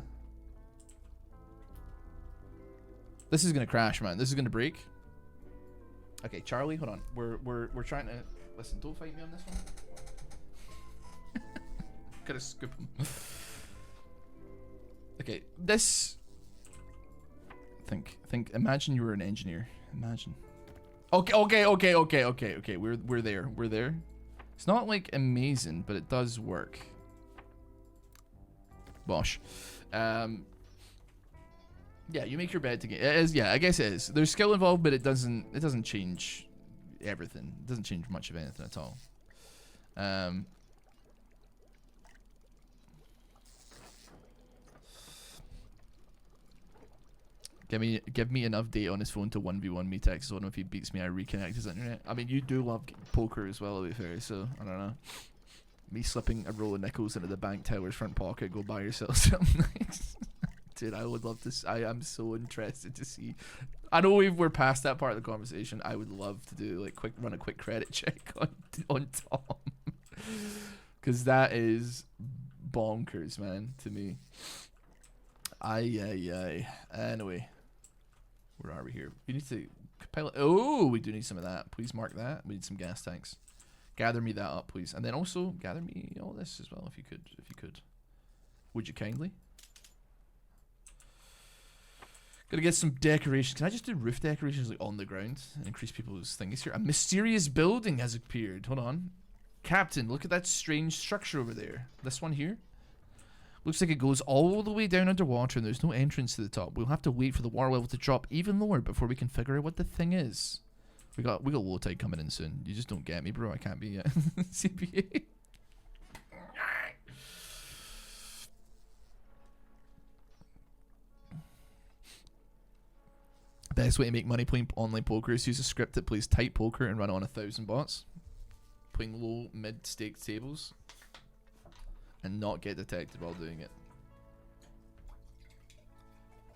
This is gonna crash, man. This is gonna break. Okay, Charlie, hold on. We're trying to listen. Don't fight me on this one. Gotta scoop him. Okay, this. Think. Imagine you were an engineer. Imagine. Okay. We're there. We're there. It's not like amazing, but it does work. Bosh. Yeah, you make your bed to get. It is. Yeah, I guess it is. There's skill involved, but it doesn't change everything. It doesn't change much of anything at all. Give me enough data on his phone to 1v1 me, text on him. If he beats me, I reconnect his internet. I mean, you do love poker as well, to be fair, so I don't know. Me slipping a roll of nickels into the bank teller's front pocket, go buy yourself something nice. Dude, I would love to. I am so interested to see. I know we're past that part of the conversation. I would love to do like run a quick credit check on Tom, because that is bonkers, man, to me. Aye. Anyway, where are we here? We need to pilot. Oh, we do need some of that. Please mark that. We need some gas tanks. Gather me that up, please, and then also gather me all this as well, if you could. Would you kindly? Gotta get some decorations. Can I just do roof decorations like on the ground and increase people's things here? A mysterious building has appeared. Hold on, Captain. Look at that strange structure over there. This one here. Looks like it goes all the way down underwater and there's no entrance to the top. We'll have to wait for the water level to drop even lower before we can figure out what the thing is. We got low tide coming in soon. You just don't get me, bro. I can't be CPA. Best way to make money playing online poker is use a script that plays tight poker and run on 1,000 bots. Playing low mid staked tables. And not get detected while doing it.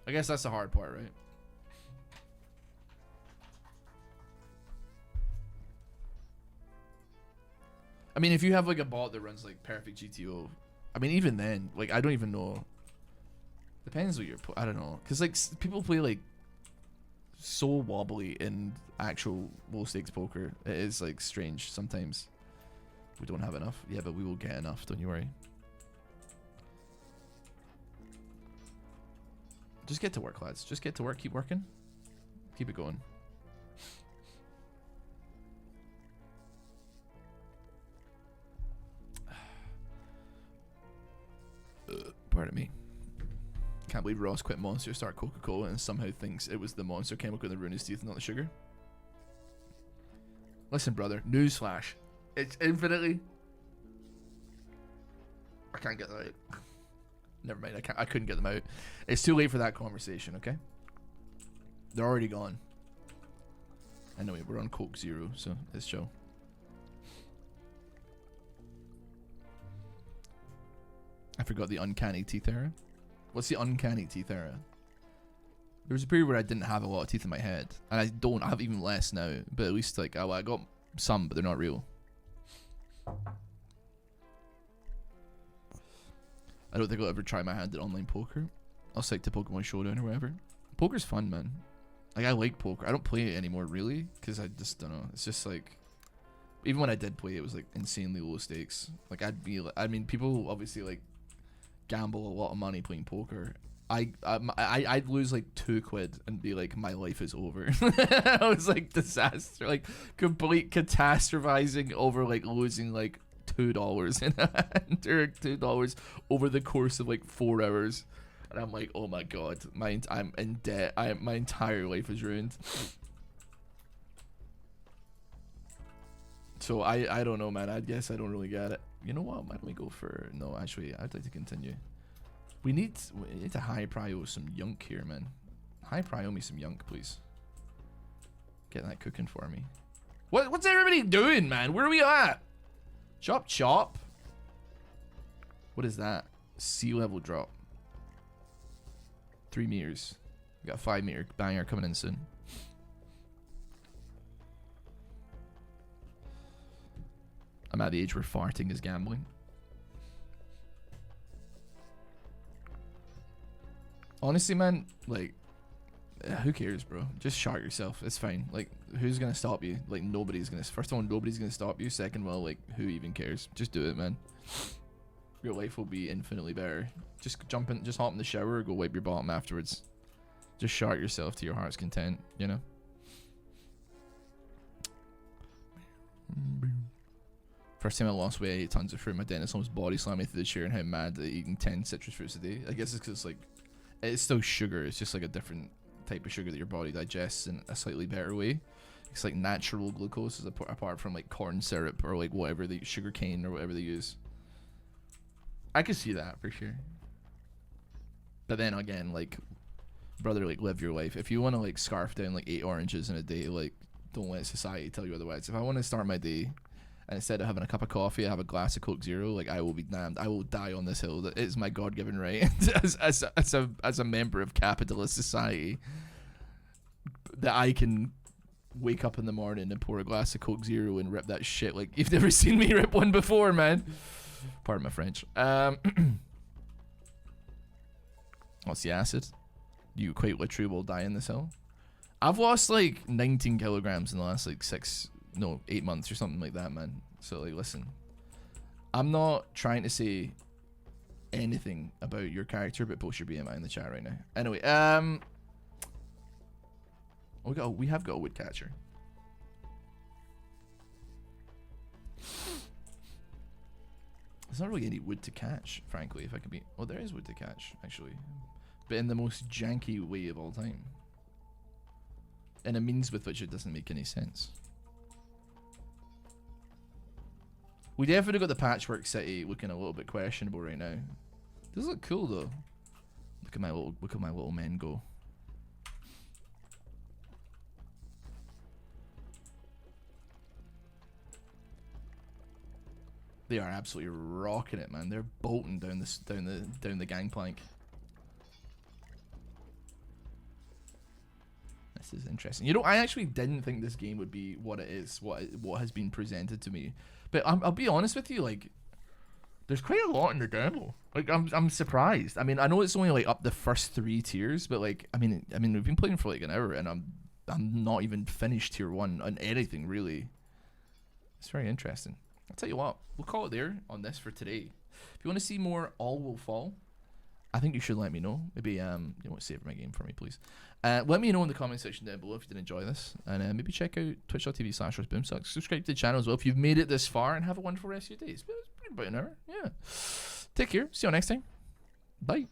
I guess that's the hard part, right? I mean, if you have like a bot that runs like perfect GTO, I mean, even then, like, I don't even know. Depends what you're. I don't know, because like people play like so wobbly in actual low stakes poker. It is like strange sometimes. We don't have enough. Yeah, but we will get enough. Don't you worry. Just get to work, lads. Just get to work. Keep working. Keep it going. Pardon me. Can't believe Ross quit Monster, start Coca-Cola, and somehow thinks it was the monster chemical that ruined his teeth, not the sugar. Listen, brother. Newsflash. It's infinitely... I can't get that out. Never mind. I couldn't get them out. It's too late for that conversation. Okay. They're already gone. Anyway, we're on Coke Zero, so it's chill. I forgot the uncanny teeth era. What's the uncanny teeth era? There was a period where I didn't have a lot of teeth in my head, and I don't have even less now. But at least like I got some, but they're not real. I don't think I'll ever try my hand at online poker. I'll stick to Pokemon Showdown or whatever. Poker's fun, man. Like, I like poker. I don't play it anymore, really, because I just don't know. It's just like, even when I did play, it was like insanely low stakes. Like, I mean, people obviously like gamble a lot of money playing poker. I'd lose like £2 and be like, my life is over. I was like disaster, like complete catastrophizing over like losing like $2 in a hand or $2 over the course of like 4 hours. And I'm like, oh my god, I'm in debt. My entire life is ruined. So I don't know, man. I guess I don't really get it. You know what? Why don't we go for... No, actually, I'd like to continue. We need to high prio some yunk here, man. High prio me some yunk, please. Get that cooking for me. What's everybody doing, man? Where are we at? Chop chop. What is that? Sea level drop. 3 meters. We got a 5 meter banger coming in soon. I'm at the age where farting is gambling. Honestly, man, like, who cares, bro? Just shart yourself. It's fine. Like, who's gonna stop you? Like, nobody's gonna. First of all, nobody's gonna stop you. Second, well, like, who even cares? Just do it, man. Your life will be infinitely better. Just jump in, just hop in the shower, go wipe your bottom afterwards. Just shart yourself to your heart's content, you know? First time I lost weight, I ate tons of fruit. My dentist almost body slammed me through the chair and how mad at eating 10 citrus fruits a day. I guess it's because, like, it's still sugar. It's just like a different type of sugar that your body digests in a slightly better way. It's like natural glucose, is apart from like corn syrup or like whatever they sugar cane or whatever they use. I could see that for sure. But then again, like, brother, like, live your life. If you want to like scarf down like 8 oranges in a day, like, don't let society tell you otherwise. If I want to start my day and instead of having a cup of coffee, I have a glass of Coke Zero, like, I will be damned. I will die on this hill. That is my God-given right as a member of capitalist society, that I can wake up in the morning and pour a glass of Coke Zero and rip that shit like you've never seen me rip one before, man. Pardon my French. What's the acid? You quite literally will die in this hill. I've lost like 19 kilograms in the last like 8 months or something like that, man. So like, listen, I'm not trying to say anything about your character, but post your BMI in the chat right now. Anyway, we have got a woodcatcher. There's not really any wood to catch, frankly, if I can be... Oh, there is wood to catch, actually. But in the most janky way of all time. In a means with which it doesn't make any sense. We definitely got the Patchwork City looking a little bit questionable right now. Does look cool though. Look at my little men go. They are absolutely rocking it, man. They're bolting down the gangplank. This is interesting. You know, I actually didn't think this game would be what it is, what has been presented to me. But I'll be honest with you, like, there's quite a lot in the demo. Like, I'm surprised. I mean, I know it's only like up the first 3 tiers, but like, I mean, we've been playing for like an hour, and I'm not even finished tier 1 on anything really. It's very interesting. I'll tell you what, we'll call it there on this for today. If you want to see more All Will Fall, I think you should let me know. Maybe you want to save my game for me, please. Let me know in the comment section down below if you did enjoy this, and maybe check out twitch.tv/RossBoomsocks. Subscribe to the channel as well if you've made it this far, and have a wonderful rest of your day. It's been about an hour. Yeah. Take care. See you next time. Bye.